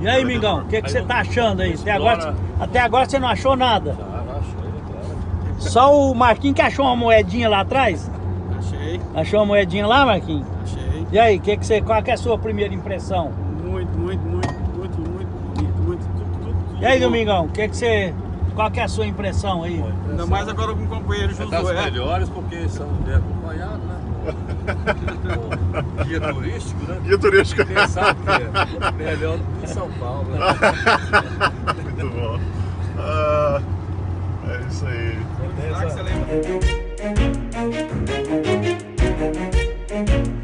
E aí, Mingão, o que você tá achando aí? Até agora você não achou nada? Já achei, claro. Só o Marquinhos que achou uma moedinha lá atrás? Achei. Achou uma moedinha lá, Marquinhos? Achei. E aí, qual que é a sua primeira impressão? Muito bonito, tudo. E aí, Domingão, qual que é a sua impressão aí? Ainda mais agora com o companheiro Josué. É das melhores porque são bem acompanhados, né? Guia turístico, né? Guia turístico. Quem sabe que é melhor do que em São Paulo, né? Muito bom. É isso aí.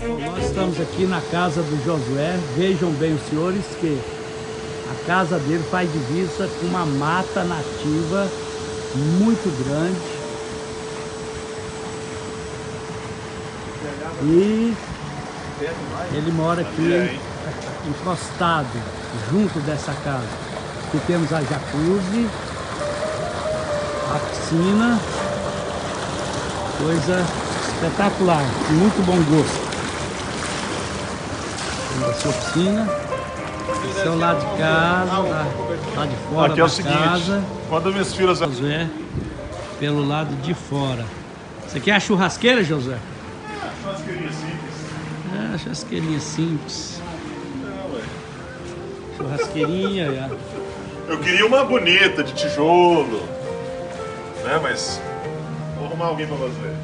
Bom, nós estamos aqui na casa do Josué. Vejam bem os senhores que a casa dele faz divisa com uma mata nativa muito grande. E ele mora aqui encostado, junto dessa casa. Aqui temos a jacuzzi, a piscina, coisa espetacular, de muito bom gosto. Temos a sua piscina, esse é o lado de casa, lá de fora aqui é o da seguinte, casa. quando minhas filhas... Josué, pelo lado de fora. Isso aqui é a churrasqueira, Josué? Churrasqueirinha simples. É, churrasqueirinha simples. Churrasqueirinha, Eu queria uma bonita, de tijolo, né? Mas vou arrumar alguém pra fazer.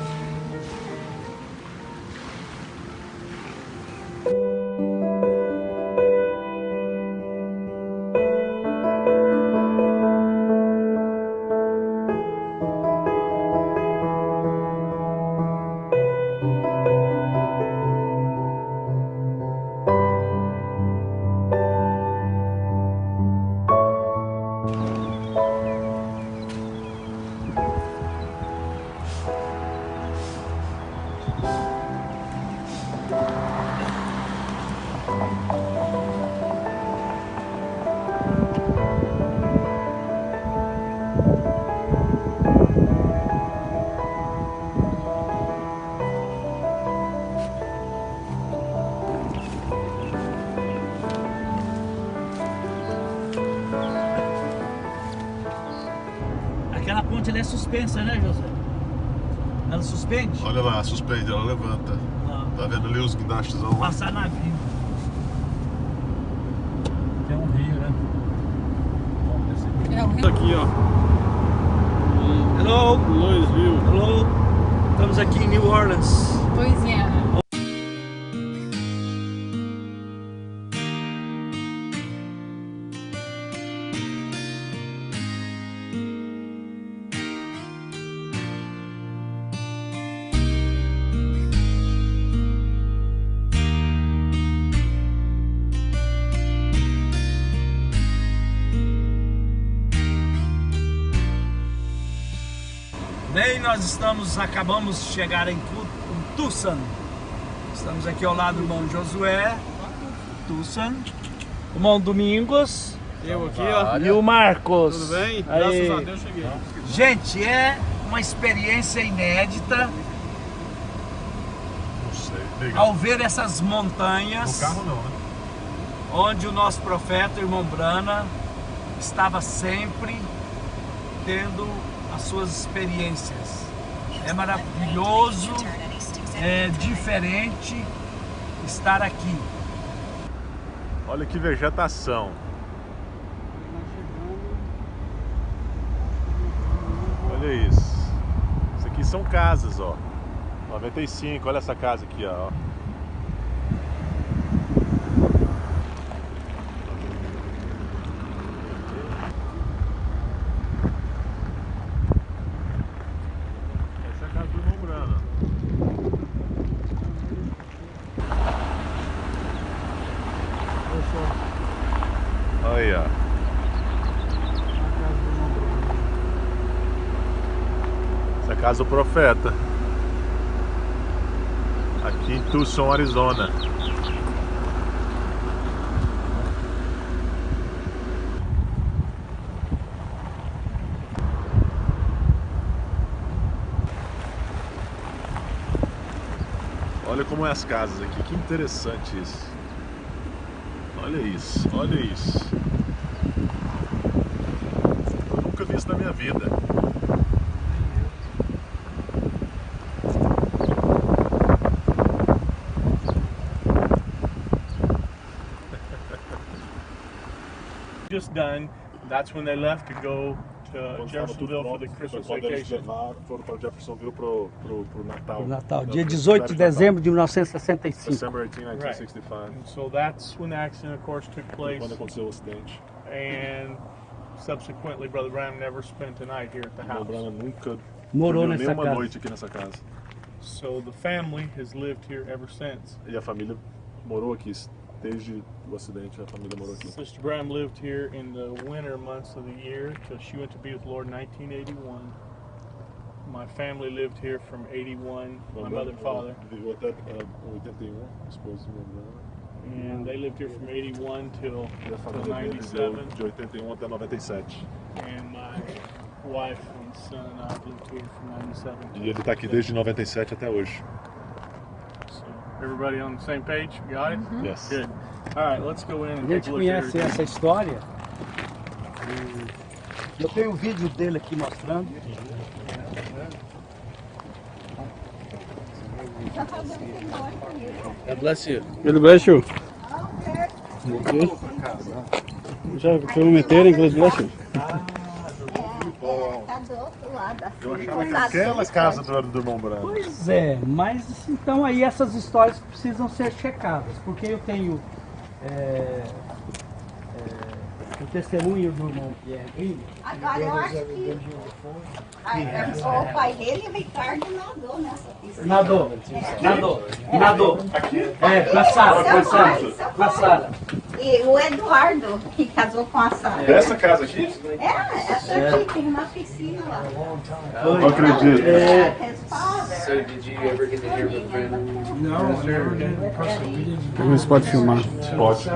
Aquela ponte ela é suspensa, né, José? Ela suspende? Olha lá, suspende, ela levanta. Tá vendo ali os guindastes? Passar navio. Que é um rio, né? Aqui, ó. Hello! Louisville. Hello! Estamos aqui em New Orleans. Louisiana. Bem, nós acabamos de chegar em Tucson. Estamos aqui ao lado do irmão Josué, Tucson, o irmão Domingos, Eu aqui, ó. e o Marcos. Tudo bem? Aí. Graças a Deus cheguei. Gente, é uma experiência inédita Não sei, legal. ao ver essas montanhas, No carro não, né? onde o nosso profeta, o irmão Brana, estava sempre tendo as suas experiências. É maravilhoso, é diferente estar aqui. Olha que vegetação. Olha isso. Isso aqui são casas, ó. 95, olha essa casa aqui, ó. Essa é a casa do irmão Brana. Aí, ó. Essa é a casa do profeta. Aqui em Tucson, Arizona. Olha como é as casas aqui, que interessante isso. Olha isso, olha isso. Eu nunca vi isso na minha vida. Just done. That's when they left to go to Jeffersonville for the Christmas Quando eles vacation. foram para Jeffersonville pro Natal. O Natal, dia 18 de dezembro de 1965. December 18, 1965. And so that's when the accident, of course, took place. Quando aconteceu o acidente. And subsequently, Brother Branham never spent a night here at the O house. Brana nunca Morou dormiu nessa nenhuma casa. noite aqui nessa casa. So the family has lived here ever since. E a família morou aqui. Desde o acidente, a família morou aqui. Sister Branham lived here in the winter months of the year till she went to be with the Lord in 1981. My family lived here from 81, my mother and father. Viveu até 81, esposa do meu Brana. And they lived here from 81 till E a família dele viveu 97. de 81 até 97. And my wife and son and I lived here from 97. E ele está aqui desde 97 até hoje. So everybody on the same page? Got it? Yes. Good. All right, let's go in A and gente take a look at conhece everything. essa história. Eu tenho um vídeo dele aqui mostrando. God bless you. God bless you. Já meter em God bless you. Tá do outro lado. Assim, Eu achava que aquelas casas do irmão Brana. Pois é, mas então aí essas histórias precisam ser checadas, porque eu tenho o testemunho do irmão Pierre. Agora eu acho que o pai dele, o Ricardo, nadou nessa piscina. Nadou. Aqui? É, com a Sara. E o Eduardo, que casou com a Sara. Essa casa aqui? Essa aqui tem uma piscina lá. Não acredito. So did you ever get to hear from Brandon? Você pode filmar. Pode.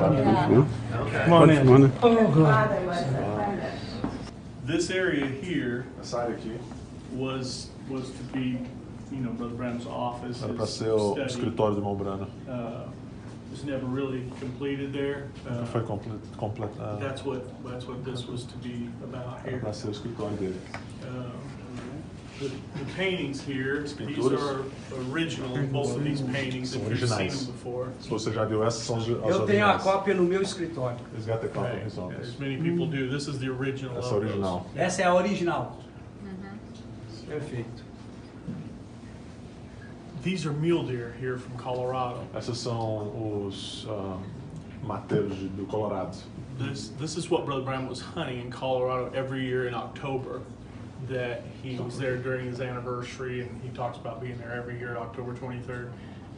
This area here Essa área aqui was to be, Brother Branham's office. era para his ser o study. escritório do irmão Brana. Was never really completed there. Não foi completado. That's what this was to be about Era here. para ser o escritório dele. The paintings here, these pinturas are original. Both of these paintings, if you've seen originais. them before. Se você já viu essas, são as Eu tenho a originais. cópia no meu escritório. Eles got the copy Right. of his office. As many people do. This is the original. Essa é of those. original. Essa é a original. Perfeito. These are mule deer here from Colorado. Essas são os mateiros do Colorado. This is what Brother Branham was hunting in Colorado every year in October. That he was there during his anniversary, and he talks about being there every year, October 23rd.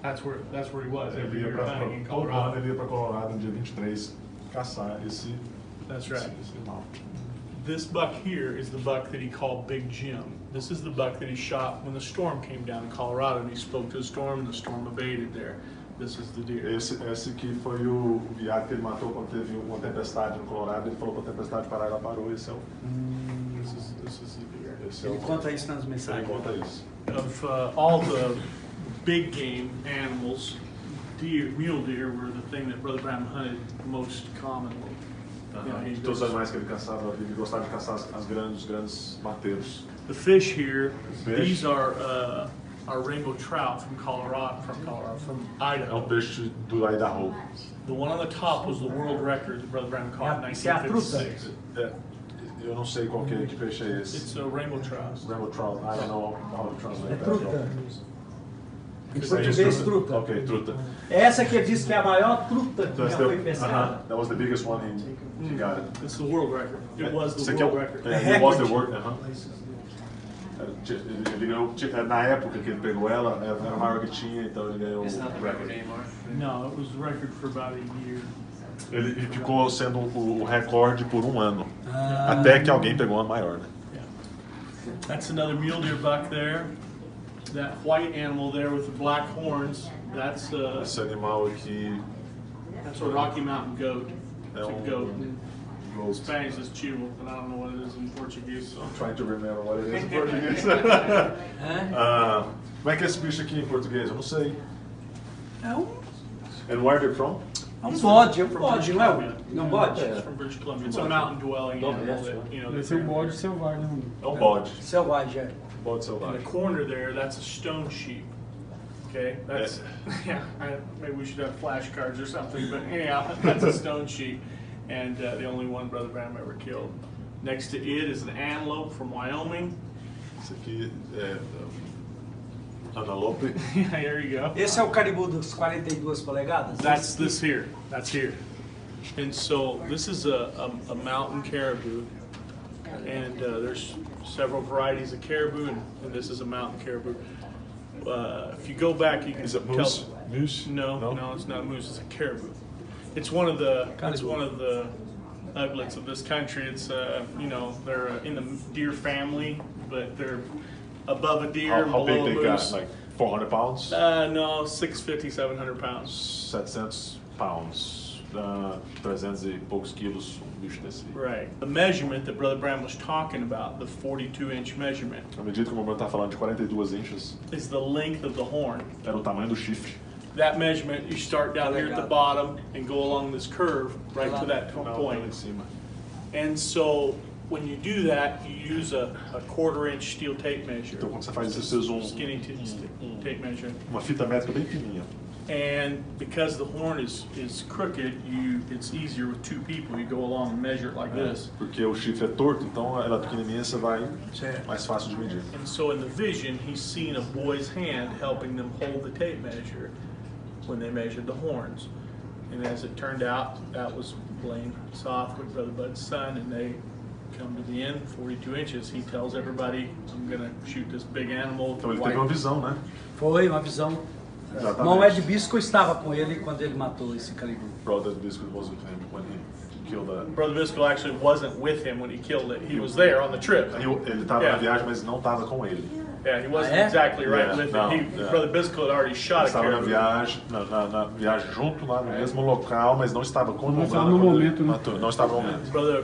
That's where he was every year hunting in Todo ano Colorado. ele ia para Colorado no dia 23 caçar esse That's right. animal. This buck here is the buck that he called Big Jim. This is the buck that he shot when the storm came down in Colorado, and he spoke to the storm, and the storm abated there. This is the deer. Esse que foi o veado que ele matou quando teve uma tempestade no Colorado. Ele falou para a tempestade parar e ela parou. Esse é o. This is the deer. Esse é Ele o. conta isso nas Ele mensagens. conta isso. Of all the big game animals, mule deer were the thing that Brother Branham hunted most commonly. He De todos os goes- animais que ele caçava, ele gostava de caçar os grandes mateiros. The fish here, Fish. these are rainbow trout from Colorado, from É Idaho. peixe do Idaho. The one on the top was the world record that Brother Branham caught in Isso é a truta. 1956. Eu não sei qual que peixe é esse. It's a rainbow trout. Rainbow trout. I don't know how to translate É that. truta. Em Isso aí é português, truta. Ok, truta. Essa que ele disse que é a maior truta que Então, já foi pescada. that was the biggest one he got it. It's the world record. It was Esse the aqui é world o- record. It was the world. Ele ganhou, na época que ele pegou ela, era a maior que tinha, então ele ganhou o recorde. No, it was the record for about a year. Ele ficou sendo o recorde por um ano. Até que alguém pegou uma maior, né? Yeah. That's another mule deer buck there. That white animal there with the black horns, that's Esse animal aqui a Rocky Mountain goat. é It's a goat. goat. Spanish is chivo, but I don't know what it is in Portuguese. So. I'm trying to remember what it is in português. Como é que é esse bicho aqui em português? Eu não sei. É um And where they're from? É um bode, não é? Não bode? It's from British Columbia. It's a mountain dwelling animal that, you know, Deve ser um bode selvagem. É um bode. Selvagem, é. Bode in the selvagem. corner there, that's a stone sheep. Okay, that's yeah. Maybe we should have flashcards or something, but anyhow, that's a stone sheep, and the only one Brother Branham ever killed. Next to it is an antelope from Wyoming. Esse aqui é antelope. Yeah, there you go. Esse é o caribu dos 42 polegadas? That's this here. That's here. And so this is a mountain caribou, and there's several varieties of caribou, and this is a mountain caribou. If you go back, you can Is it tell. moose? Moose? No, it's not moose. It's a caribou. It's one of the uglets of this country. It's you know, they're in the deer family, but they're above a deer, How big below a they got? moose. Like 400 pounds? No, 650, 700 pounds. 700 pounds. 300 e poucos quilos, um bicho desse. Right. The measurement that Brother Branham was talking about, the 42-inch measurement, À medida que o momento está falando de 42 inches, is the length of the horn. era o tamanho do chifre. That measurement, you start down here at the bottom and go along this curve right to that Não, lá point. em cima. And so when you do that, you use a quarter-inch steel tape measure. Então quando você faz isso, você usa Skinny tape measure. uma fita métrica bem fininha. And because the horn is crooked, it's easier with two people. You go along and measure it like this. Porque o chifre é torto, então ela é pequenininha, você vai Certo. mais fácil de medir. And so in the vision, he's seen a boy's hand helping them hold the tape measure when they measured the horns. And as it turned out, that was Blaine Softwood, Brother Bud's son, and they come to the end, 42 inches. He tells everybody, I'm going to shoot this big animal. Então ele teve uma visão, né? Foi uma visão. Exatamente. Irmão Ed Bisco estava com ele quando ele matou esse caribu. Brother Biscuit was with him when he killed that. Brother Biscoe actually wasn't with him when he killed it. He was there on the trip. Ele estava Yeah. na viagem, mas não estava com ele. Yeah, he wasn't Ah, yeah? exactly right Yeah, with no, it. yeah. Brother Biscoe had already Ele shot a estava na caribou. viagem, na viagem junto lá no mesmo local, mas não estava com o Não irmão estava Branham no quando ele momento, né? matou. Não estava no momento. Brother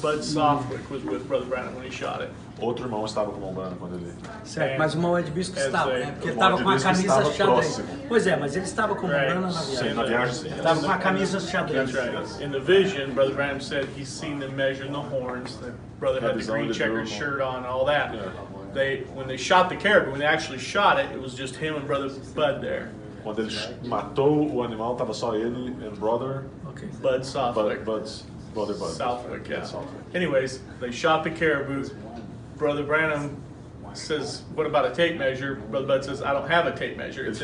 Bud Softwick was with Brother Branham when he shot it. Outro irmão estava com o irmão Branham quando ele... Certo, mas o irmão Ed Bisco É, estava, sei. né? Porque O ele estava Ed com a Bisco camisa estava xadrez. próximo. Pois é, mas ele estava com o Right. Branham na Sim, viagem. na viagem sim. Ele estava com a camisa xadrez. That's right. In the vision, Brother Branham said he's seen them measuring the horns. The brother had the green checkered shirt on, all that. Yeah. When they shot the caribou, when they actually shot it, it was just him and Brother Bud there. Quando ele matou o animal, estava só ele and brother, Ok. Bud Softwick. brother Bud. Southwick, yeah. Southwick. Anyways, they shot the caribou. Brother Branham says, "What about a tape measure?" Brother Bud says, "I don't have a tape measure. It's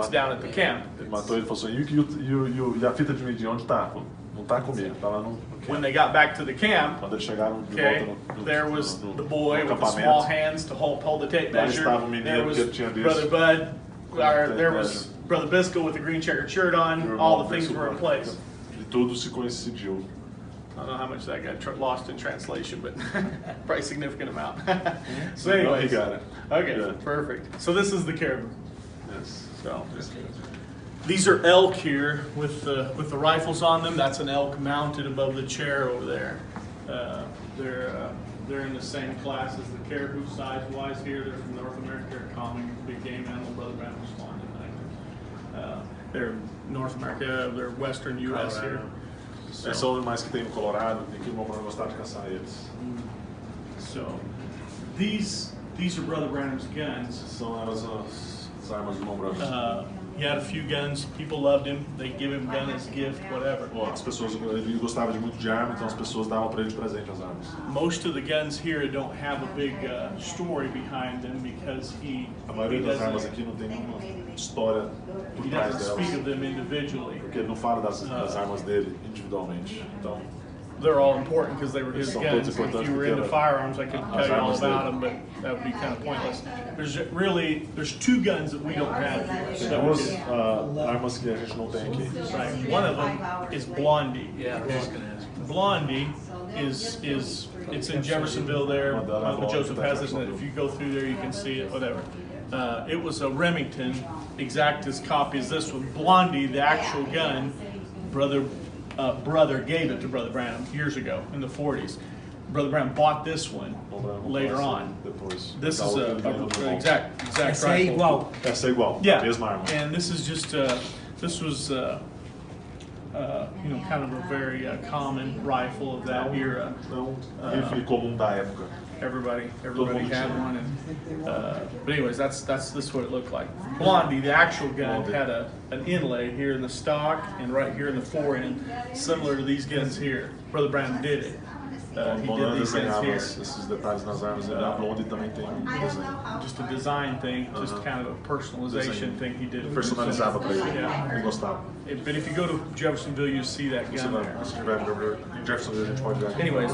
down at the camp." Ele matou ele e falou assim, e a fita de medir, onde está? Não está comigo, está lá no When camp. they got back to the camp, Quando eles chegaram de okay, volta there was the boy with the acampamento. small hands to hold the tape Lá measure. estava o menino There was que tinha Brother visto. Bud, or Tape there was measure. Brother Biscoe with the green checkered shirt on. All the things were in place. E tudo se coincidiu. I don't know how much that got lost in translation, but probably a significant amount. So No, he anyways, got it. okay, Yeah. perfect. So this is the caribou. Yes. So these are elk here with the rifles on them. That's an elk mounted above the chair over there. They're in the same class as the caribou size-wise here. They're from North America. They're a common big game animal. Brother Branham was fond of. They're North America. They're Western U.S. here. So, São animais que tem no Colorado, tem que o irmão Branham gostar de caçar eles. so these are Brother Branham's guns. São as armas do irmão Branham. He had a few guns. People loved him. They give him gun as gift, whatever. Bom, as pessoas, ele gostava de muito de arma, então as pessoas davam para ele de presente as armas. Most of the guns here don't have a big story behind them because he A maioria das armas doesn't, aqui não tem nenhuma história por he trás doesn't speak delas, of them individually. porque ele não fala das armas dele individualmente. Então, They're all important because they were his São guns. todos importantes If you were into porque firearms, I could tell as you all armas about dele. them, but that would be kind of pointless. There's two guns that we don't have here. tem So duas armas que a gente não tem aqui. right. One of them is Blondie. Yeah, I was gonna ask. Blondie is it's in Jeffersonville there. Joseph has it. If you go through there, you can see it. Whatever. It was a Remington, exact as copy as this one. Blondie, the actual gun, brother gave it to Brother Branham years ago in the 40s. Brother Branham bought this one Irmão Branham later comprou on. Depois. This Dá is outra, ele ganhou do irmão. exact Essa é rifle. igual. Essa é igual, Yeah, a mesma arma. and this is just this was you know, kind of a very common rifle of that era. Não, rifle comum da época. Everybody had one, but anyways, this is what it looked like. Blondie, the actual gun, had an inlay here in the stock and right here in the fore end, similar to these guns here. Brother Brown did it. He did these guns here. Esses detalhes nas armas, a Blondie também tem desenho. Just a design thing, just kind of a personalization thing he did. Personalizava para ele, Yeah. ele gostava. But if you go to Jeffersonville, you see that gun there. Se tiver em Jeffersonville, a gente pode ver. Anyways,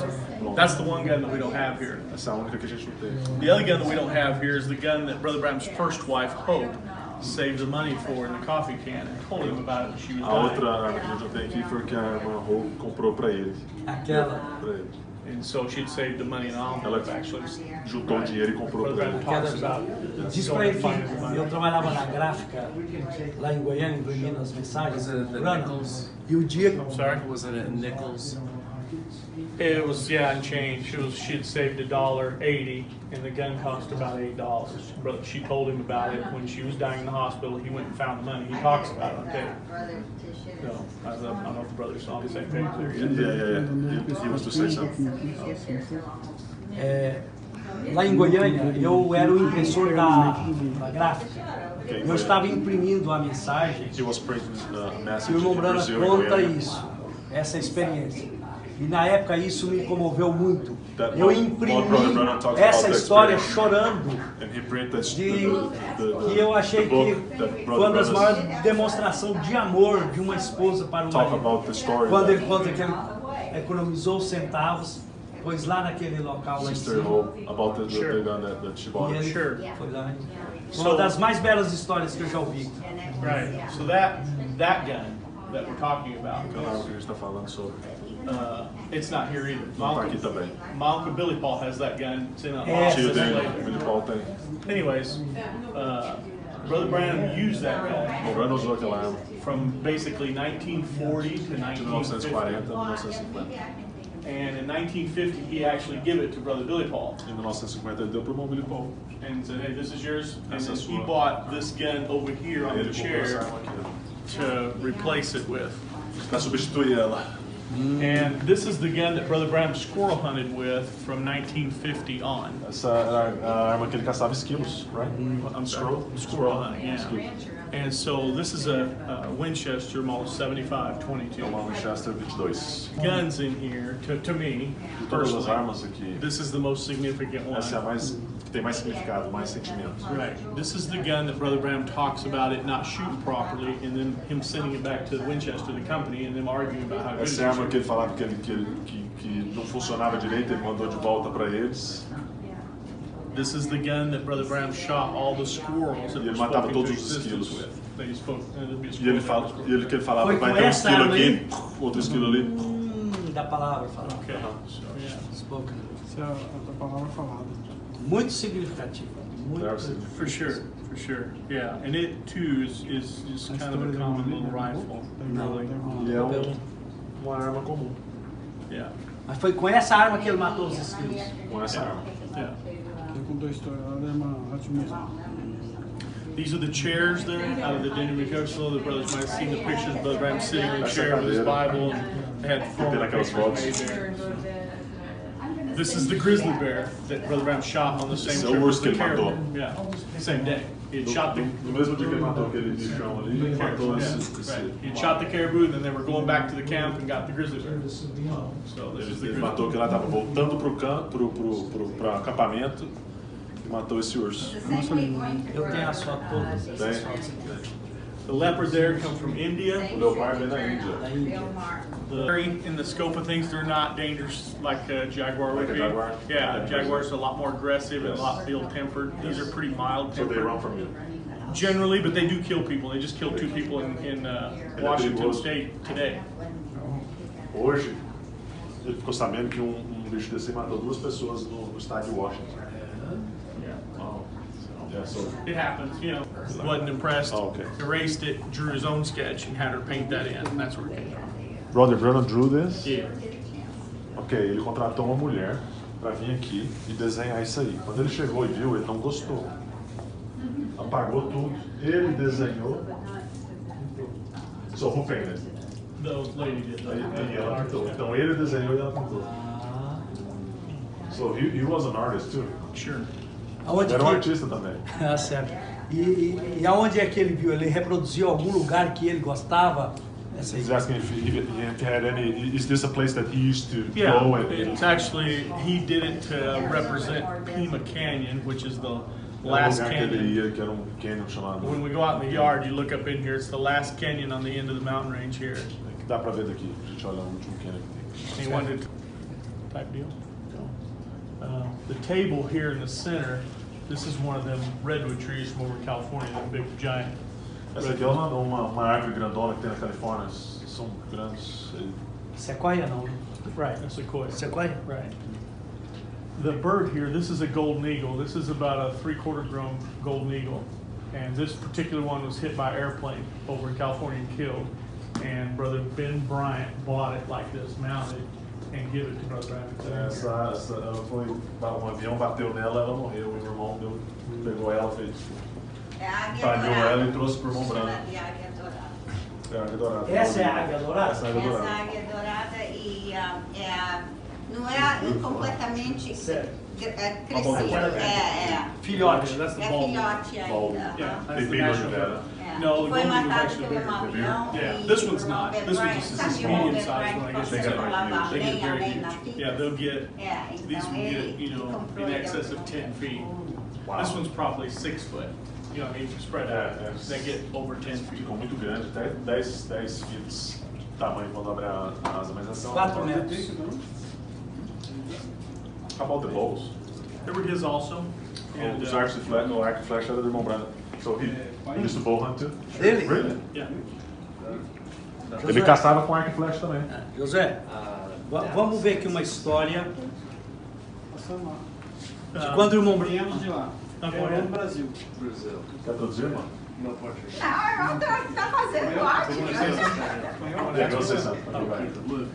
that's the one gun that we don't have here. Essa é a única que a gente não tem. The other gun that we don't have here is the gun that Brother Brown's first wife, Hope, saved the money for in the coffee can and told him about it when she was A outra dying. arma que a gente não tem aqui foi que a irmã Hope comprou para ele. Aquela, Pra ele. And so she'd saved the money in an envelope, actually. Juntou o dinheiro e comprou Brother para ele. Brown talks about diz pra ele que eu trabalhava na gráfica lá em Goiânia, imprimindo as mensagens, Was it the procurando. Nichols? E o dia I'm sorry? Was it at Nichols? It was, yeah, and change. She'd saved $1.80, and the gun cost about $8. Brother, she told him about it when she was dying in the hospital. He went and found the money. He talks about it on tape. So, I don't know if the brothers saw the same page there yet. Yeah. He was to say something. lá em Goiânia, eu era o impressor da gráfica. Eu estava imprimindo a mensagem He was printing e message o in Lombrana Brazil, conta Goiânia. isso, essa experiência. E na época isso me comoveu muito. That Eu Brother imprimi Branham talks essa about the história experience. chorando, And he printed que eu achei que that foi uma das Brother maiores demonstrações de amor de uma esposa para o talk marido. about the story Quando that ele conta que ele economizou centavos, pois lá naquele local lá em Sister cima, Hope about the Sure. gun that she e bought. ele Sure. foi lá. So- Uma das mais belas histórias que eu já ouvi. Right. So that gun that we're talking about, Aquela arma que a gente está falando sobre. it's not here either. Não tá aqui também. My uncle Billy Paul has that gun. It's in a É. office Tio dele, later. o Billy Paul tem. Anyways, Brother Branham used that gun O Branham usou aquela arma from basically 1940 to de 1950. 1940 a 1950. And in 1950, he actually gave it to Brother Billy Paul Em 1950 ele deu pro irmão Billy Paul. and said, "Hey, this is yours." And Essa then é he sua. bought this gun over here on Aí the ele comprou essa chair arma aqui, to replace it with. pra substituir ela. And this is the gun that Brother Branham squirrel hunted with from 1950 on. Essa era a arma que ele caçava esquilos, right? I'm sorry, squirrel hunting, yeah. And so this is a Winchester Model 75-22. É uma Winchester 22. Guns in here, to me, De todas as personally, armas aqui, this is the most significant one. essa é a mais que tem mais significado, mais sentimento. Right. This is the gun that Brother Branham talks about it not shooting properly, and then him sending it back to Winchester, the company, and them arguing about how good it Essa é a arma is. que ele falava que não funcionava direito, ele mandou de volta para eles. This is the gun that Brother Branham shot all the squirrels that E ele were matava spoken to todos os existence esquilos. with. They spoke, there'd be a E squirrel ele, down, squirrel. que ele falava, Foi vai com ter um essa esquilo arma aqui, outro esquilo ali. Da palavra falada. Okay, so yeah. Spoken. Essa é a palavra falada. Muito significativa. Muito. Deve ser. For sure, yeah. And it too is just kind of a common little rifle, really. E é uma arma comum, Yeah, Mas foi com essa arma que ele matou os esquilos. com essa arma. yeah. Quem contou a história lá é uma Transmissão. These are the chairs there out of the dinner rehearsal. The brothers might have seen the pictures of Brother Branham sitting in a chair with his Bible, and they had formal aquelas pictures fotos. made there. This is the grizzly bear that Brother Branham shot on the same Esse é o trip urso with the que ele matou. caribou. Yeah, same day. He had shot the No mesmo dia que ele matou aquele bichão ali, ele matou yeah, esse. right. He had shot the caribou, and then they were going back to the camp and got the grizzly bear. So this is the Ele grizzly matou que bear. ela estava voltando pro acampamento e matou esse urso. Eu tenho as fotos todas. Tem? Essas fotos aqui. The leopard there come from India. O leopardo é da Índia. Da Índia. In the scope of things, they're not dangerous like a jaguar would Like a be. jaguar? Yeah, jaguars are a lot more aggressive and Yes. a lot ill-tempered. These are pretty mild So they tempered run from you. generally, but they do kill people. They just killed 2 people in Washington perigoso. State today. Hoje, ele ficou sabendo que um bicho desse matou 2 pessoas no estado de Washington. Yeah. Yeah, so It happens, you know. Wasn't impressed. Oh, okay. Erased it, drew his own sketch, and had her paint that in. And that's where it came from. Brother Branham drew this. Yeah. Ok, ele contratou uma mulher para vir aqui e desenhar isso aí. Quando ele chegou e viu, ele não gostou. Apagou tudo. Ele desenhou. So who painted? The lady did that. E ela pintou. Então ele desenhou e ela pintou. So he was an artist too. Sure. Aonde Era um que... artista também. Ah, certo. E aonde é que ele viu? Ele reproduziu algum lugar que ele gostava? Essa He's asking if he had any. Is this a place that he used to Yeah, go and? it's actually, he did it to represent Pima Canyon, which is the Um last lugar que ele canyon. ia, que era canyon chamado. When we go out in the yard, you look up in here, it's the last canyon on the end of the mountain range here. Que dá pra ver daqui. A gente olha o último canyon que tem. He wanted type deal. The table here in the center, this is one of them redwood trees from over in California, that big giant. Essa aqui é uma árvore grandona que tem na Califórnia. São grandes. Sequoia não, né? Right, a sequoia. Sequoia? Right. The bird here, this is a golden eagle. This is about a 3/4 grown golden eagle. And this particular one was hit by an airplane over in California and killed. And Brother Ben Bryant bought it like this, mounted, and give it to Brother Bryant. Essa ela foi. Um avião bateu nela, ela morreu. O irmão pegou ela, fez. É a águia Talhou dourada. ela e trouxe pro irmão branco. Chama de águia dourada. É a águia dourada. Essa é a águia dourada? Essa é a águia Essa dourada. águia dourada e não é completamente Sério? crescida. Filhote. That's the É bald one. filhote Bald. ainda. Yeah, aham. that's the Bebê national dela. bird. É. No, the Foi golden eagle is matado actually pelo bigger. avião. Yeah, e this one's o not. Ben This one's Bryant, just sabe a o medium Ben size Bryant one, I guess. consegue They get lavar They get bem very além da huge. fita? Yeah, they'll get, É, these então will get, ele comprou in e excess deu of pro 10 feet. Wow. This one's probably 6 foot. You know what I mean? If you spread Yeah, out, yeah. they get over 10 feet. Ficou muito grande, até 10 feet tamanho quando abre a asa, mas essa é 4 metros. How about the bows? They were his also. And, Os arcos de flecha, o arco de flecha era do irmão branco. So he used to bow hunt too? Dele? Really? yeah. Ele caçava com arco e flecha também. José, vamos ver aqui uma história Passando lá. de quando o irmão Branco... Viemos de lá. É no Brasil. Quer traduzir, mano? Não, irmão, tá fazendo arte. É, você sabe. Aqui vai.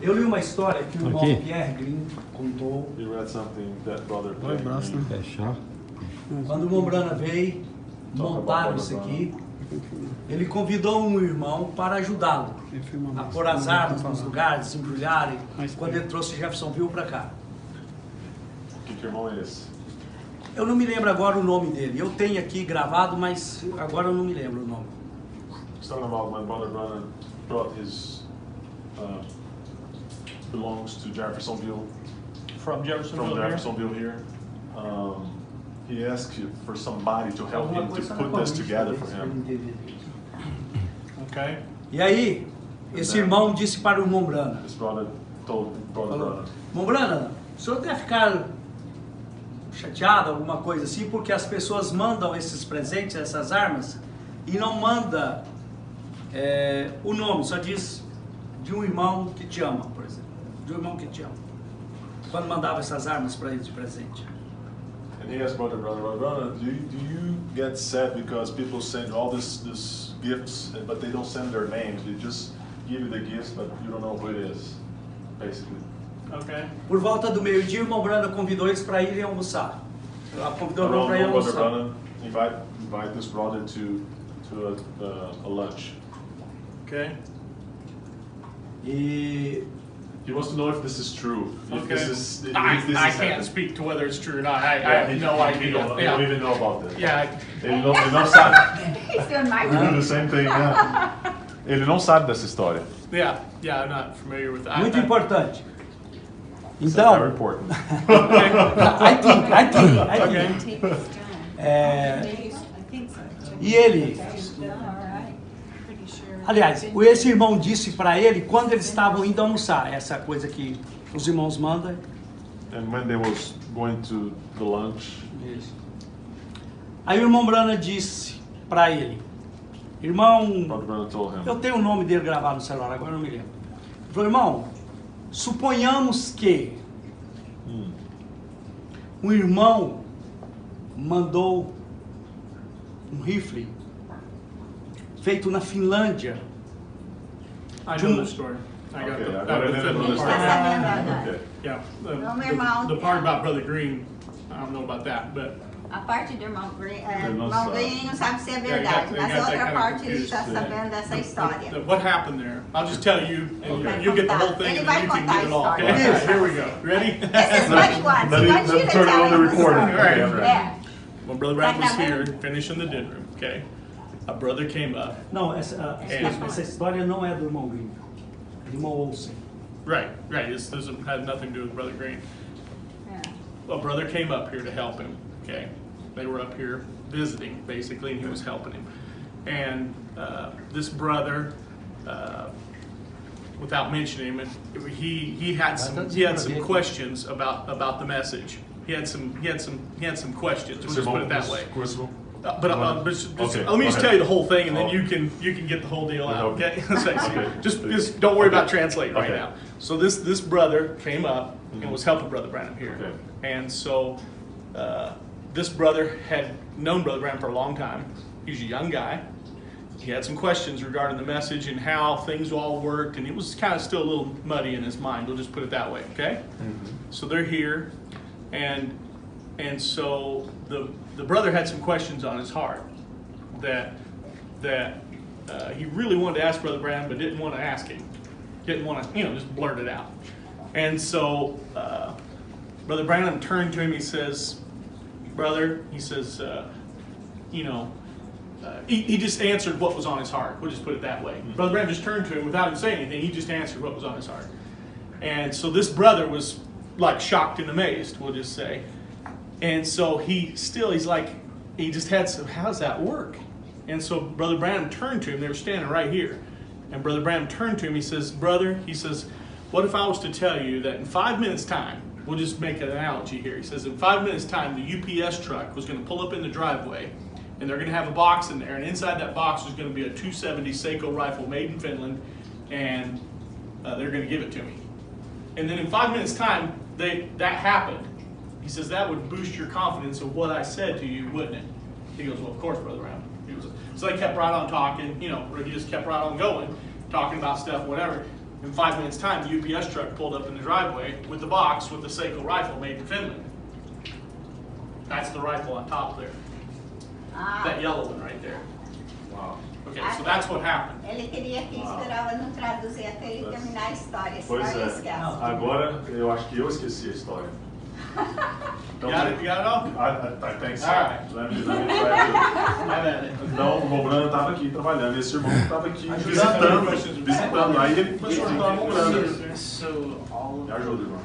Eu li uma história que o irmão Aqui. Pierre Green contou. You read something that brother Dói o braço, né? Fechar. Quando o Mombrana veio, montaram isso aqui, ele convidou um irmão para ajudá-lo Ele filma a mais. pôr as Não dá pra armas nos falar. lugares, embrulharem, Mais quando ele trouxe Jeffersonville para cá. Que irmão é esse? Eu não me lembro agora o nome dele. Eu tenho aqui gravado, mas agora eu não me lembro o nome. He's talking about when brother Branham brought his belongs to Jeffersonville, From Jeffersonville from here. Jeffersonville here. He asked you for somebody to help him to put this together for him. Okay. E aí, esse irmão disse para o Mombrana: This brother told brother falou, Branham, Mombrana, o senhor deve ficar chateado, alguma coisa assim, porque as pessoas mandam esses presentes, essas armas, e não manda o nome, só diz de um irmão que te ama, por exemplo. De um irmão que te ama. Quando mandava essas armas para ele de presente. and he asked brother Branham, do you get sad because people send all this gifts, but they don't send their names? They just give you the gifts, but you don't know who it is, basically. Okay. Por volta do meio-dia, o irmão Brana convidou eles para irem almoçar. Ela convidou o irmão para ir Around brother almoçar. Branham invite this brother to a lunch. Okay. E He wants to know if this is true. If Okay. this is, if I this can't is happening. speak to whether it's true or not. I Yeah, have no idea. He don't Yeah. even know about this. Yeah. Ele não sabe. He's doing my Do the same thing, yeah. Ele não sabe dessa história. Yeah. I'm not familiar with that. muito importante. It's Então, very important. I think. Okay. E ele, aliás, esse irmão disse para ele quando eles estavam indo almoçar, essa coisa que os irmãos mandam. And when they was going to the lunch, Aí o irmão Brana disse para ele, irmão, Brother Branham told him, eu tenho o nome dele gravado no celular, agora eu não me lembro. Ele falou, irmão, suponhamos que um irmão mandou um rifle feito na Finlândia. I know the story. I got Okay, the, I got the didn't fiddle understand. part. Okay. Yeah. Não, meu irmão. The part about Brother Green, I don't know about that, but A parte do irmão Green, Ele não irmão sabe. Green não sabe se é Yeah, verdade, you mas got a that outra kind of parte ele confused, está sabendo dessa história. What happened there? I'll just tell you, and Okay. you'll get the whole thing, Ele and vai then you can contar get it all. a Okay? história. Here we go. Ready? This is what he wants. Then He he- wants you then to turn it tell on the him recording. story. Right. Yeah. When Brother Brown was Tá here, gravando? finishing the din room, okay, a brother came up. Não, essa história não é do irmão Green, é do irmão Olsen. Right. This doesn't have nothing to do with Brother Green. Yeah. A brother came up here to help him. Okay, they were up here visiting basically, and he was helping him. And this brother, without mentioning him, he had some questions about the message. He had some questions. We'll just put it that way. But Okay, let me just go tell ahead. you the whole thing, and then Oh. you can get the whole deal out. Okay. Okay, just don't worry about translating right Okay. now. So this brother came up and was helping Brother Branham here, Okay. and so this brother had known Brother Branham for a long time. He's a young guy. He had some questions regarding the message and how things all worked, and it was kind of still a little muddy in his mind. We'll just put it that way, okay? So they're here, and so the brother had some questions on his heart that he really wanted to ask Brother Branham, but didn't want to ask him. Didn't want to, just blurt it out. And so Brother Branham turned to him. He says, "Brother," he says, he just answered what was on his heart. We'll just put it that way. Brother Branham just turned to him without him saying anything. He just answered what was on his heart. And so this brother was like shocked and amazed, we'll just say. And so he's like, he just had some, how does that work? And so Brother Branham turned to him. They were standing right here. And Brother Branham turned to him. He says, "Brother," he says, "what if I was to tell you that in 5 minutes' time," we'll just make an analogy here. He says, "in 5 minutes' time, the UPS truck was going to pull up in the driveway, and they're going to have a box in there, and inside that box was going to be a .270 Seiko rifle made in Finland, and they're going to give it to me. And then in 5 minutes' time, that happened." He says, "that would boost your confidence of what I said to you, wouldn't it?" He goes, "Well, of course, Brother Brown." He goes, so they kept right on talking, or he just kept right on going, talking about stuff, whatever. In 5 minutes' time, the UPS truck pulled up in the driveway with the box with the Seiko rifle made in Finland. That's the rifle on top there. That yellow one right there. Wow. Okay, so that's what happened. Ele queria que esperava não traduzir até ele terminar a história, senão Pois ele é. esquece. Agora eu acho que eu esqueci a história. Então, You got it all? I think so. All right. Let me try to- Have at it. Então, o irmão Brana estava aqui trabalhando, esse irmão estava aqui Ajudando. visitando. Aí ele começou a ajudar o irmão Brana. So all Me of ajuda, irmão.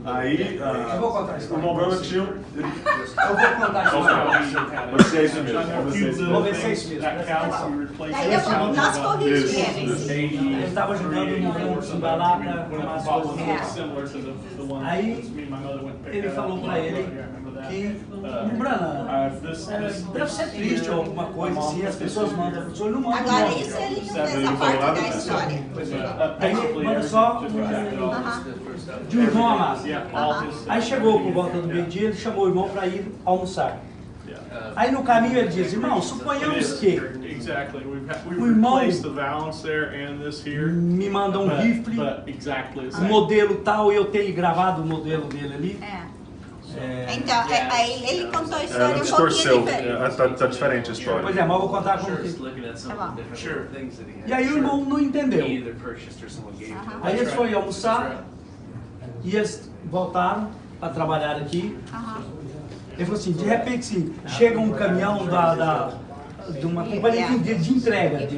Aí, Eu vou contar a o história. irmão Brana tinha... Eu vou contar a história. Vamos ver se é isso mesmo. Vamos ver se é isso Vamos mesmo. ver se é isso mesmo. That counts, you replace Daí it. nós corrigimos eles. Ele estava ajudando o irmão a embalar para arrumar as coisas. Ele falou para ele que, Brana, deve ser triste ou alguma coisa assim, as pessoas mandam para o senhor, não mandam. Agora isso ele não fez a parte da história. Aí manda só de um irmão amado. Aí chegou por volta do meio-dia, ele chamou o irmão para ir almoçar. Aí no caminho ele diz, irmão, suponhamos que Exactly. We've O irmão replaced the valance there and this here. me manda um rifle, But exactly the o same. modelo tal, e eu tenho gravado o modelo dele ali. Então, aí ele contou a história Ela um pouquinho distorceu. diferente. Tá diferente a história. Pois é, mas eu vou contar como que... Sure. E aí o irmão não entendeu. Aí eles foram almoçar e eles voltaram para trabalhar aqui. Ele falou assim, de repente sim, chega um caminhão de uma companhia de entrega.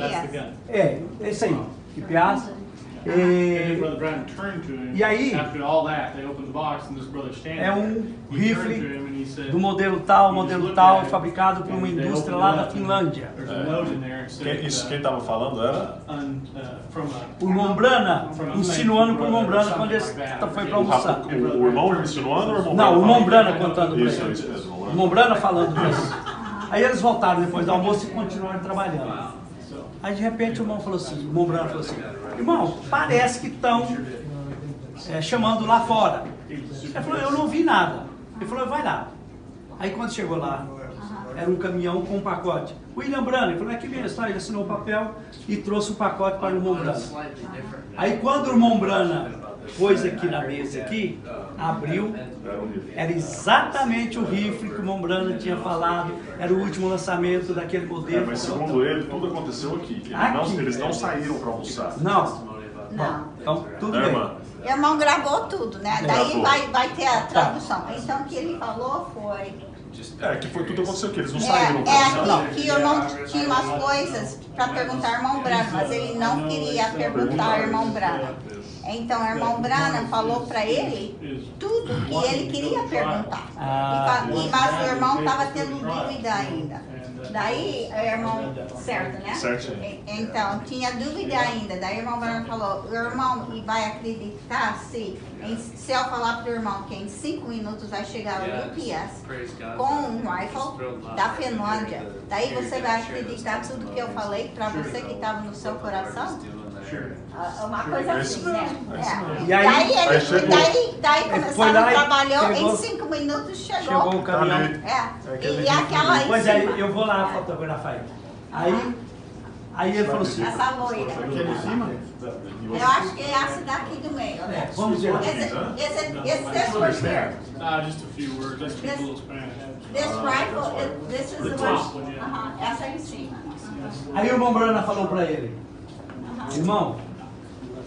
É isso aí, que piaça. And then Brother Brown turned to him. E aí, after all that, they opened the box and this brother standing é there. um He turned to rifle him and he said, do modelo tal, fabricado por uma indústria lá da Finlândia. There's a note in there. It said, Quem estava falando era O irmão Brana, insinuando para o irmão Brana quando ele foi para almoçar. o irmão insinuando ou o irmão Não, o Brana irmão falando? Brana contando para Isso, ele. isso mesmo. O irmão Brana falando disso. Aí eles voltaram depois do almoço e continuaram trabalhando. Aí de repente o irmão falou assim, o irmão Brana falou assim, irmão, parece que estão chamando lá fora. Ele falou, eu não vi nada. Ele falou, vai lá. Aí quando chegou lá, era um caminhão com um pacote. William Branham, ele falou, aqui mesmo, tá? Ele assinou o papel e trouxe o pacote para o irmão Branham. Aí quando o irmão Branham pôs aqui na mesa, aqui, abriu, era exatamente o rifle que o irmão Branham tinha falado, era o último lançamento daquele modelo. Mas segundo ele, tudo aconteceu aqui. Eles não saíram para almoçar. Não. Não. Então, tudo Né, bem. irmã? O irmão gravou tudo, né? Daí Gravou. vai ter a tradução. Então o que ele falou foi. Que foi tudo aconteceu aqui. Eles não saíram para almoçar. Que eu não tinha umas coisas para perguntar ao irmão Branham, mas ele não queria perguntar ao irmão Branham. Então o irmão Branham falou para ele tudo que ele queria perguntar. Mas o irmão estava tendo dúvida ainda. Daí o irmão, certo, né? Certo. Então, tinha dúvida ainda. Daí o irmão Branham falou, o irmão vai acreditar se eu falar para o irmão que em 5 minutos vai chegar o UPS com um rifle da Finlândia. Daí você vai acreditar tudo que eu falei para você que estava no seu coração? Uma coisa assim, né? E aí, Daí começaram, trabalhou, pegou, em 5 minutos chegou o caminhão. E aquela aí. Pois é, eu vou lá fotografar ele. Aí ele falou assim, Essa loira. aquele em cima? Eu acho que é essa daqui do meio, né? Vamos ver. This was here. Just a few words. I speak a little Spanish. This rifle, this is the one. Essa aí em cima. Aí o irmão Branham falou para ele, irmão,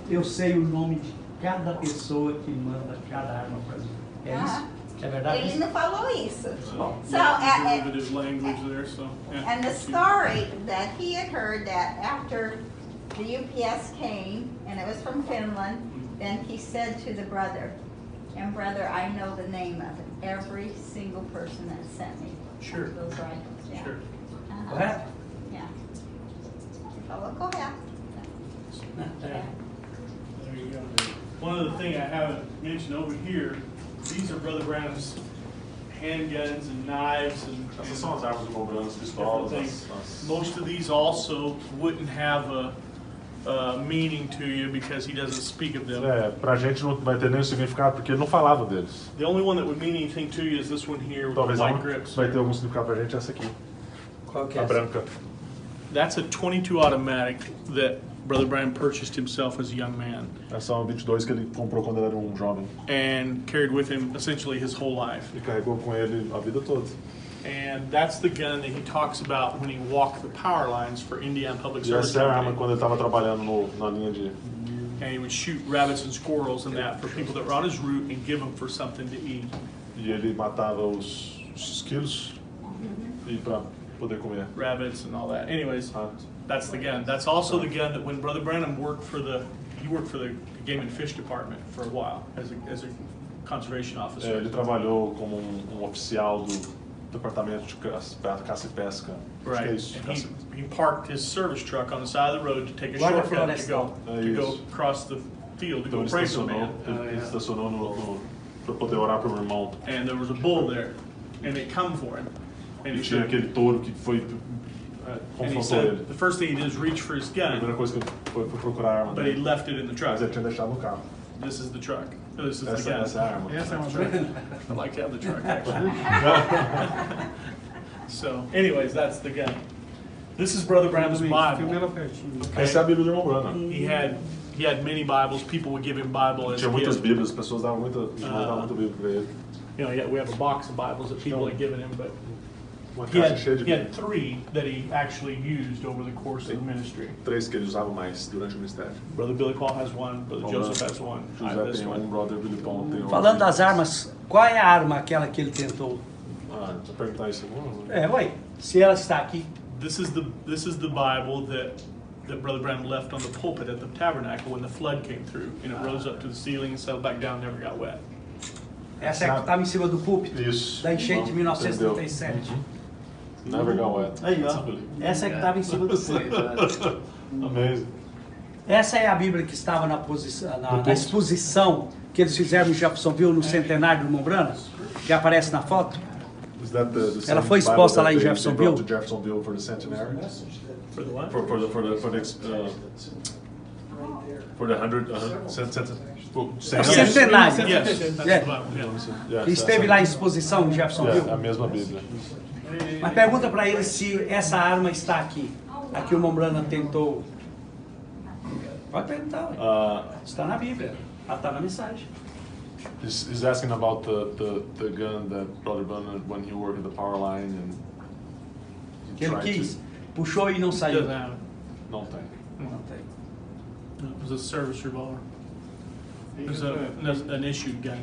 eu sei o nome de cada pessoa que manda cada arma para mim. É isso? É verdade? Ele não falou isso. So, Derivative language there, so yeah. and the story that he had heard that after the UPS came, and it was from Finland, then he said to the brother, and brother, I know the name of it, every single person that sent me Sure. those rifles. Yeah. Sure. Correto? Yeah. Ele falou correto. Yeah. There you go. One other thing I haven't mentioned over here, these are Brother Branham's handguns and knives and Essas são as armas do irmão Branham, as different pistolas. things. Most of these also wouldn't have a meaning to you because he doesn't speak of them. Pra gente não vai ter nenhum significado porque ele não falava deles. The only one that would mean anything to you is this one here with Talvez the a white única grips. que vai ter algum significado pra gente é essa aqui, Qual que é a essa? branca. That's a 22 automatic that Brother Branham purchased himself as a young man Essa é uma 22 que ele comprou quando ele era um jovem and carried with him essentially his whole life. e carregou com ele a vida toda. And that's the gun that he talks about when he walked the power lines for Indiana Public E Service essa é a arma Company. quando ele estava trabalhando na linha de... And he would shoot rabbits and squirrels and that for people that were on his route and give them for something to eat. E ele matava os esquilos e para poder comer. Rabbits and all that. Anyways, Ah, that's the gun. That's also the gun that when Brother Branham worked for the Game and Fish Department for a while as a conservation officer. ele trabalhou como um oficial do departamento de caça e pesca. Acho que é Right. isso. And he parked his service truck on the side of the road to take a Guarda shortcut to go florestal. across the field to Então go ele pray for estacionou, man. ele estacionou para poder orar para o irmão. And there was a bull there, and it come for him. And E he tinha said, aquele touro que foi and he confrontou said ele. the first thing he did is reach for his A gun, primeira coisa que ele foi procurar a arma but he dele, left it in the truck. mas ele tinha deixado no carro. This is the truck. This is the Essa é a gun. arma. Yes, I'm I'd like to have the truck actually. So, anyways, that's the gun. This is Brother Branham's Bible. Essa é a Bíblia do irmão Branham. He had many Bibles. People would give him Bible as Tinha a muitas gift. Bíblias, as pessoas davam muita Bíblia para ele. You know, we have a box of Bibles that people had given him, but Uma he caixa cheia de had Bíblia. 3 that he actually used over the course of the ministry. 3 que ele usava mais durante o ministério. Brother Billy Paul has one. Brother Joseph has one. I have José this tem one. Brother Billy Paul tem Falando das armas, qual é a arma aquela que ele tentou? Ah, deixa eu perguntar isso. Ué, se ela está aqui, This is the Bible that Brother Branham left on the pulpit at the tabernacle when the flood came through, and it rose up to the ceiling and settled back down, never got wet. essa é a que estava em cima do púlpito, Isso. da enchente de 1937. Never got wet. Aí, ó. Essa é que estava em cima do púlpito. Amazing. Essa é a Bíblia que estava na exposição que eles fizeram em Jeffersonville no centenário do irmão Branham, que aparece na foto. Is that the Ela same foi exposta Bible lá em that they Jeffersonville? brought to Jeffersonville for the centenary? For the what? For the 100 Centenário. Yes, that's Yeah. the Bible. Yeah. Yeah, Que esteve lá em exposição em Jeffersonville. a mesma Bíblia. Mas pergunta para ele se essa arma está aqui. Aqui o irmão Branham tentou. Pode perguntar. Está na Bíblia. Ela está na mensagem. He's asking about the gun that Brother Branham, when he worked at the power line and Que ele quis. Puxou e não saiu. Doesn't have it. Não tem. Não tem. No, it was a service revolver. It was an issued gun.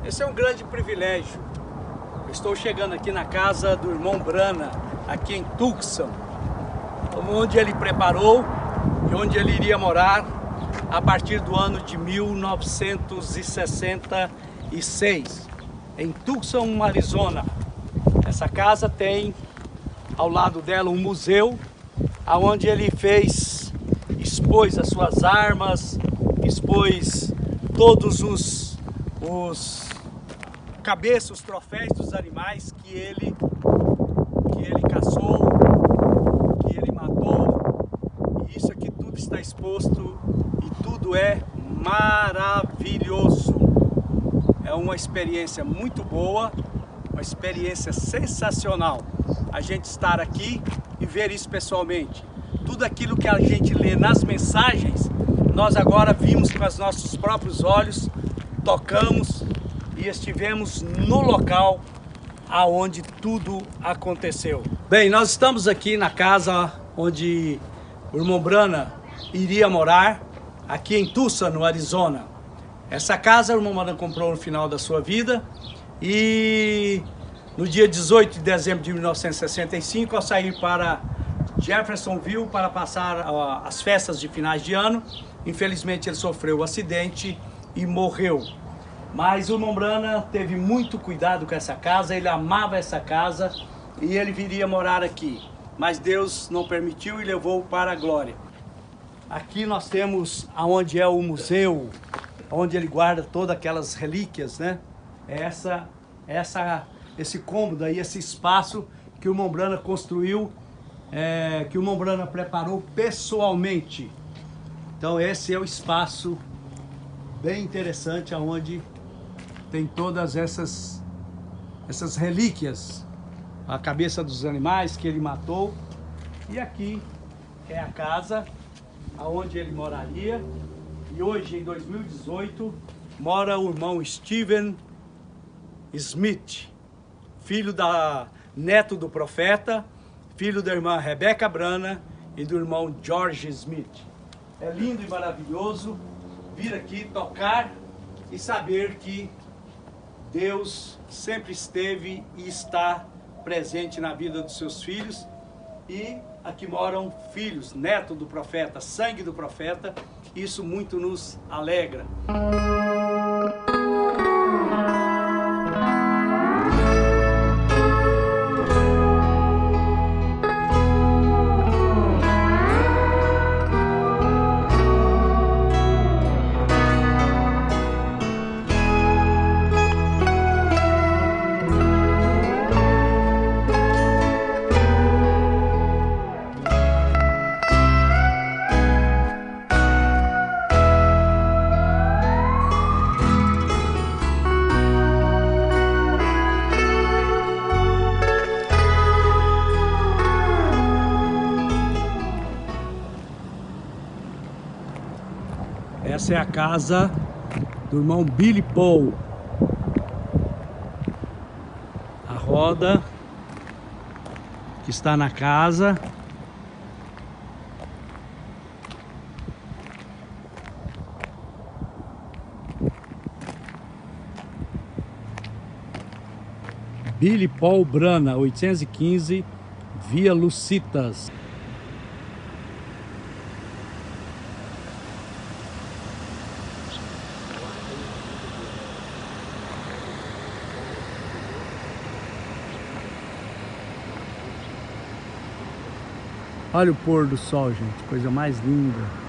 Esse é um grande privilégio. Eu estou chegando aqui na casa do irmão Branham, aqui em Tucson, onde ele preparou e onde ele iria morar a partir do ano de 1966, em Tucson, Arizona. Essa casa tem ao lado dela um museu, onde ele expôs as suas armas, expôs todos os cabeças, os troféus dos animais que ele caçou, que ele matou. E isso aqui tudo está exposto e tudo é maravilhoso. É uma experiência muito boa, uma experiência sensacional. A gente estar aqui e ver isso pessoalmente. Tudo aquilo que a gente lê nas mensagens, nós agora vimos com os nossos próprios olhos, tocamos e estivemos no local aonde tudo aconteceu. Bem, nós estamos aqui na casa onde o irmão Branham iria morar, aqui em Tucson, no Arizona. Essa casa o irmão Branham comprou no final da sua vida e no dia 18 de dezembro de 1965, ao sair para Jeffersonville para passar as festas de finais de ano, infelizmente ele sofreu um acidente e morreu. Mas o irmão Branham teve muito cuidado com essa casa, ele amava essa casa e ele viria morar aqui. Mas Deus não permitiu e levou para a glória. Aqui nós temos aonde é o museu, onde ele guarda todas aquelas relíquias, né? Esse cômodo aí, esse espaço que o irmão Branham construiu, que o irmão Branham preparou pessoalmente. Então esse é o espaço bem interessante, aonde tem todas essas relíquias, a cabeça dos animais que ele matou. E aqui é a casa aonde ele moraria. E hoje, em 2018, mora o irmão Stephen Smith, neto do profeta, filho da irmã Rebecca Branham e do irmão George Smith. É lindo e maravilhoso vir aqui tocar e saber que Deus sempre esteve e está presente na vida dos seus filhos. E aqui moram filhos, neto do profeta, sangue do profeta. Isso muito nos alegra. Essa é a casa do irmão Billy Paul. A roda que está na casa. Billy Paul Brana, 815, Via Lucitas. Olha o pôr do sol, gente, coisa mais linda.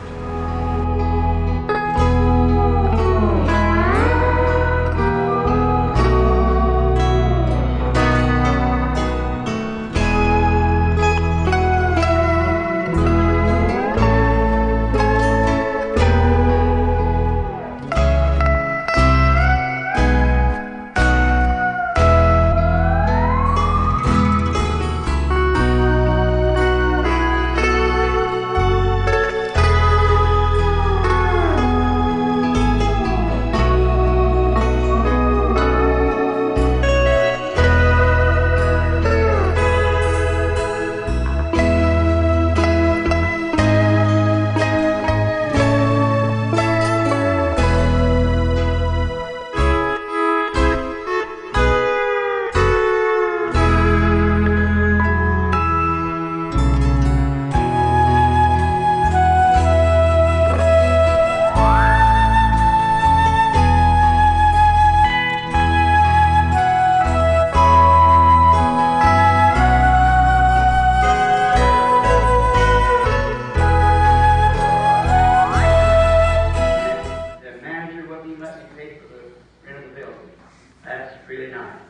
Really nice.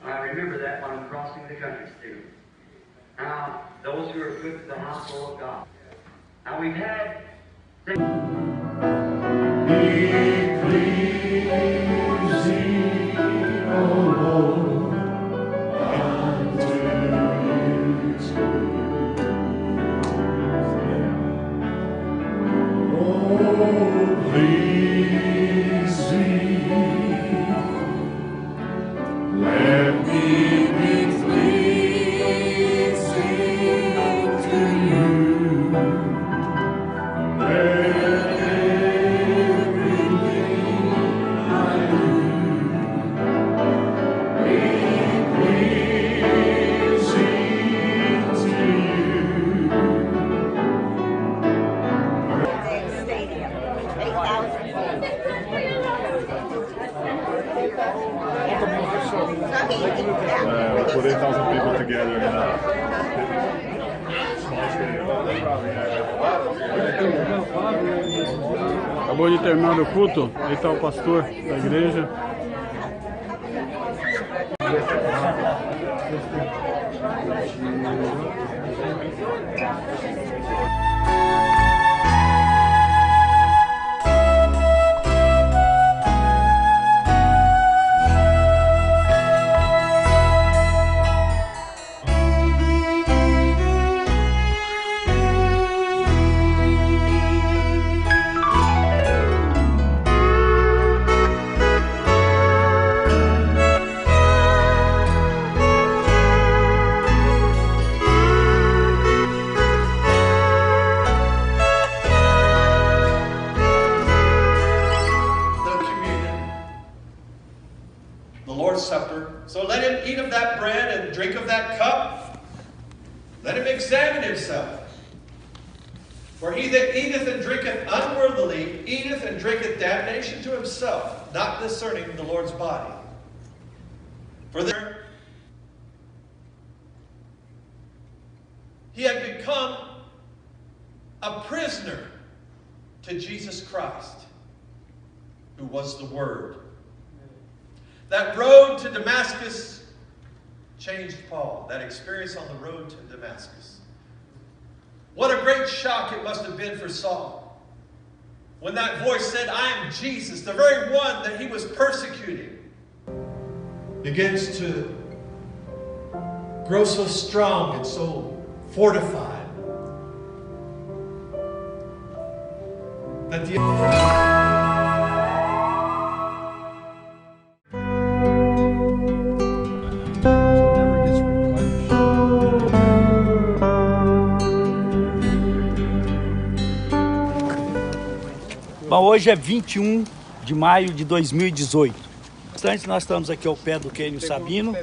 I remember that when I'm crossing the country too. Now, those who are equipped to the household of God. Now we've had. Put 8,000 people together in a small stadium. Acabou de terminar o culto, aí está o pastor da igreja. The Lord's Supper. So let him eat of that bread and drink of that cup. Let him examine himself. For he that eateth and drinketh unworthily eateth and drinketh damnation to himself, not discerning the Lord's body. For there he had become a prisoner to Jesus Christ, who was the Word. That road to Damascus changed Paul. That experience on the road to Damascus. What a great shock it must have been for Saul when that voice said, "I am Jesus," the very one that he was persecuting, begins to grow so strong and so fortified. that the Bom, hoje é 21 de maio de 2018. Nós estamos aqui ao pé do Cânion Sabino.